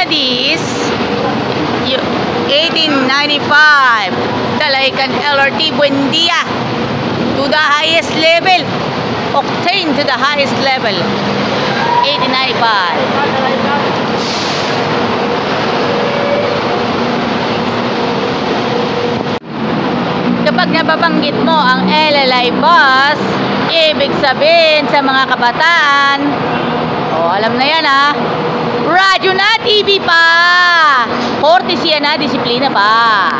this 1895 Dalaycan LRT Buendia to the highest level, octane to the highest level, 1895. Kapag nababanggit mo ang LLI bus, ibig sabihin sa mga kabataan, alam na yan ha, radyo na, TV pa, kortesiya na, disiplina pa.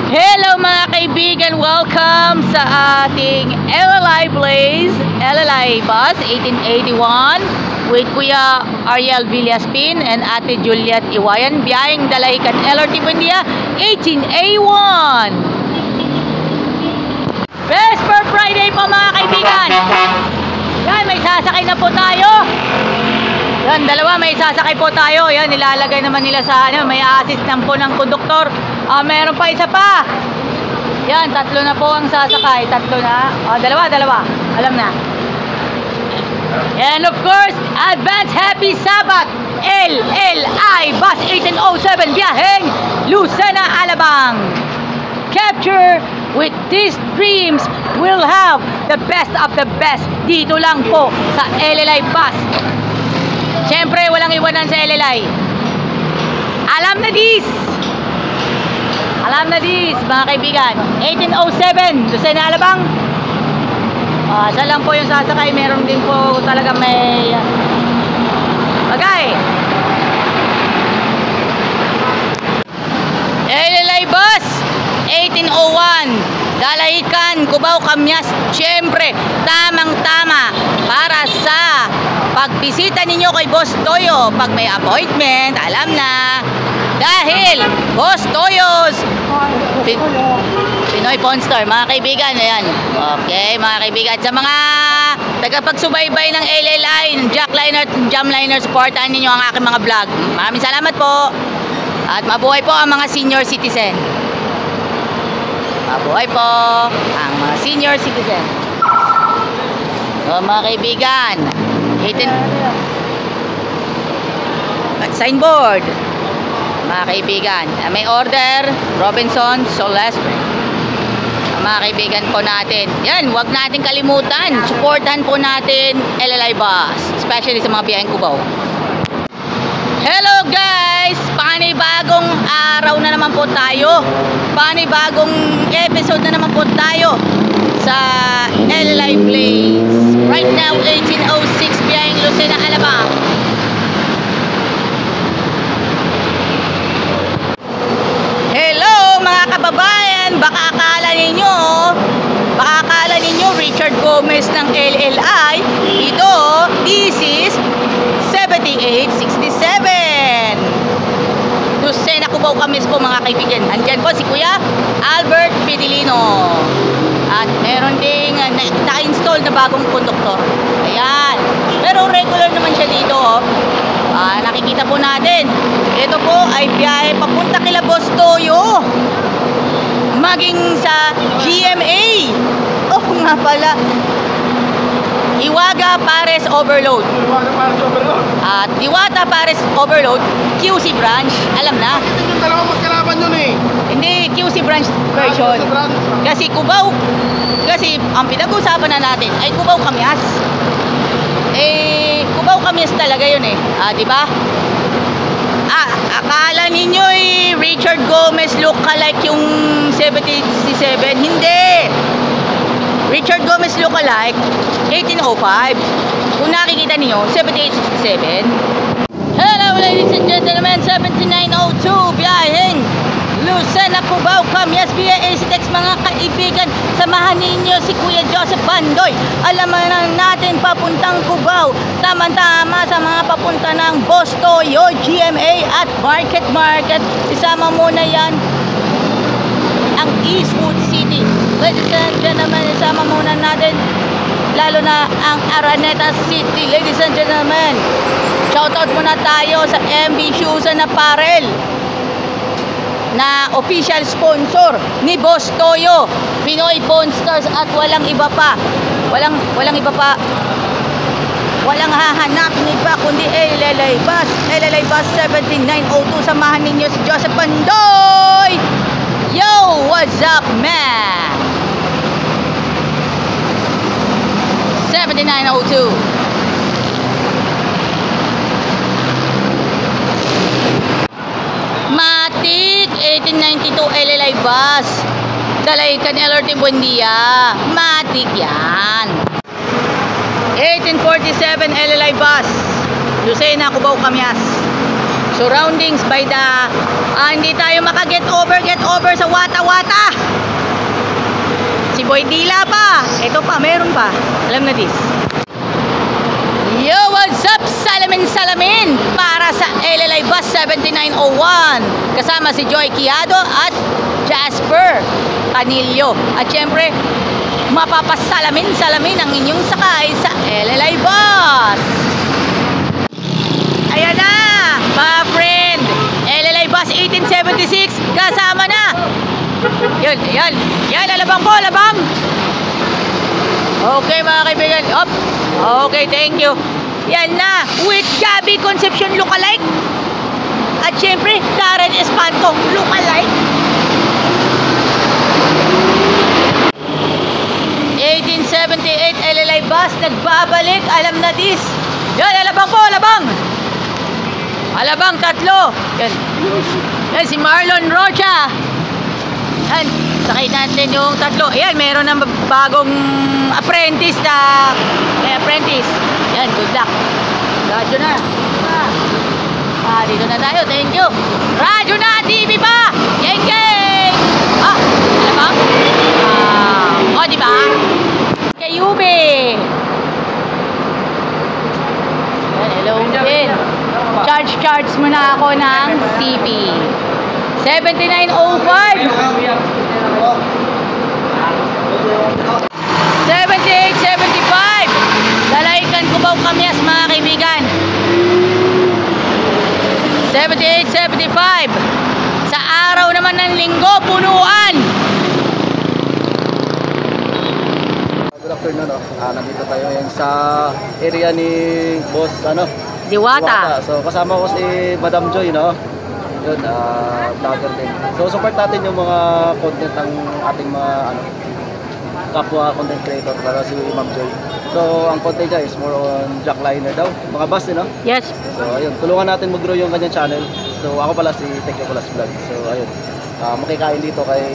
Hello mga kaibigan, welcome sa ating LLI Blaze, LLI Bus 1881 with Kuya Ariel Villaspin and Ate Juliet Iwayan, biyaheng Dalaycan LRT Buendia 18A1. Vesper Friday po mga kaibigan. Yan, may sasakay na po tayo. Yan, dalawa, may sasakay po tayo. Yan, nilalagay naman nila sa may assist po ng konduktor. Meron pa isa pa. Yan, tatlo na po ang sasakay. Tatlo na. Dalawa. Alam na. And of course, advance happy Sabbath. LLI Bus 1807 biyaheng Lucena, Alabang. Capture with these dreams, we'll have the best of the best dito lang po sa LLI Bus. Siyempre, walang iwanan sa LLI. Alam na this, mga kaibigan. 1807, Lucena, Alabang. Isa lang po yung sasakay. Meron din po talaga may bagay. LLI Bus 1801 Dalaycan, Cubao, Kamyas. Siyempre, tamang-tama para sa pagbisita ninyo kay Boss Toyo. Pag may appointment, alam na. Dahil Boss Toyo's Pinoy Pornstar, mga kaibigan. Ayan. Okay, mga kaibigan. Sa mga tagapagsubaybay ng LLI, ng Jackliner, Jamliner, supportahan ninyo ang aking mga vlog. Maraming salamat po. At mabuhay po ang mga senior citizen. Mabuhay po ang mga senior citizen. So, mga kaibigan, signboard, mga kaibigan, may order, Robinson Solestre. Mga kaibigan po natin, yan, huwag natin kalimutan, supportan po natin LLI Bus, especially sa mga biyaheng Cubao. Hello guys! Panibagong araw na naman po tayo. Panibagong episode na naman po tayo sa LLI Blaze. Right now, 1806 biyaheng Lucena, Alabang. Hello mga kababayan! Baka akala ninyo Richard Gomez ng LLI. Ito, this is 7867 Lucena, Cubao, Kamis po mga kaibigan. Andyan po si Kuya Albert Fidelino. At meron ding na-install na bagong konduktor. Ayan. Pero regular naman siya dito. Nakikita po natin. Ito po ay biyahe papunta kila Boss Toyo. Maging sa GMA. Nga pala. Iwaga Pares Overload. At Diwata Pares Overload, QC branch, alam na. Yung dalawang magkalaban yun eh. Hindi, QC branch version. Kasi Cubao, kasi ang pinag-usapan na natin ay Cubao Kamyas. Cubao Kamyas talaga yun eh. Di ba? Akala ninyo Richard Gomez look-alike yung 767? Hindi. Richard Gomez look-alike 1805. Kung nakikita niyo 7867. Hello ladies and gentlemen, 7902 biyaheng Lucena, Cubao, Kamyas via ACTEX mga kaibigan. Samahan ninyo si Kuya Joseph Bandoy. Alam na natin papuntang Cubao. Tama-tama sa mga papunta ng Boss Toyo, GMA at Market. Isama muna yan ang Eastwood City. Ladies and gentlemen, isama muna natin lalo na ang Araneta City. Ladies and gentlemen, shoutout muna tayo sa MB Shoes and Apparel na official sponsor ni Boss Toyo, Pinoy Pornstars, at walang iba pa. Walang hahanapin iba kundi LLA Bus. LLA Bus 17902. Samahan ninyo si Joseph Pandoy. Yo, what's up, man? 7902. Matic 1892 LLA Bus. Dalaykan LRT Buendia. Matic yan. 1847 LLA Bus. Lucena, Cubao, Camias. Surroundings by the hindi tayo maka-get over sa Wata-Wata. Si Boy Dila pa. Ito pa, meron pa. Alam na this. Yo, what's up? Salamin para sa LLA Bus 7901. Kasama si Joy Quiado at Jasper Canillo. At syempre, mapapasalamin ang inyong sakay sa LLA Bus. Ayan na, mga friend. LLA Bus 1876, kasama na. Yan, alabang po, alabang. Okay, mga kaibigan. Op. Okay, thank you. Yan na, with Gabby Concepcion lookalike. At syempre, Karen Espanto lookalike. 1878 LLA Bus, nagbabalik. Alam na this. Yan, alabang po, alabang. Alabang, tatlo. Yan. Yan, si Marlon Rocha. Yan, sakay natin yung tatlo. Ayan, meron ng bagong apprentice na apprentice. Yan, good luck. Radyo na. Dito na tayo. Thank you. Radyo na, TV pa. Yeng! Ano ba? Diba? Kayube. Yan, hello din. Charge muna ako ng CP. 7905. 7875. Dalaykan, Cubao, Camias, mga kaibigan. 7875. Sa araw naman ng linggo, punuan. Good afternoon, nandito tayo ngayon sa area ni Boss Diwata. So kasama ko si Madam Joy, no? Yun, vlogger din. So support natin yung mga content ng ating mga kapwa content creator para si Ma'am Joy. So ang content niya is more on jackliner daw, mga bus, no? Yes. So ayun, tulungan natin mag-grow yung kanyang channel. So ako pala si Tekyo Kulas Vlog. So ayun, makikain dito kay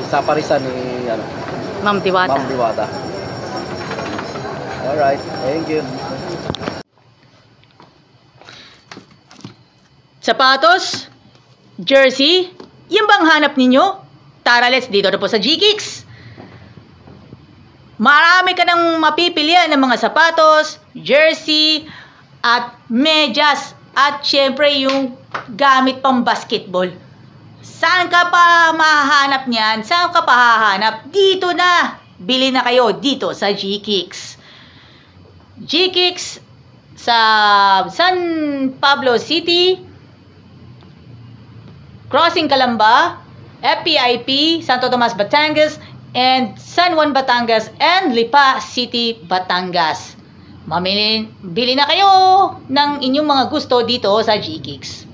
sa parisan ni Ma'am Diwata. Ma'am Diwata. Alright, thank you. Sapatos, jersey, yung bang hanap ninyo? Tara, let's dito na po sa G-Kicks. Marami ka nang mapipilian ng mga sapatos, jersey, at medyas, at syempre yung gamit pang basketball. Saan ka pa mahahanap niyan? Saan ka pa hahanap? Dito na! Bili na kayo dito sa G-Kicks. G-Kicks sa San Pablo City, Crossing Calamba, FPIP, Santo Tomas, Batangas, and San Juan, Batangas, and Lipa City, Batangas. Bili na kayo ng inyong mga gusto dito sa G-Kicks.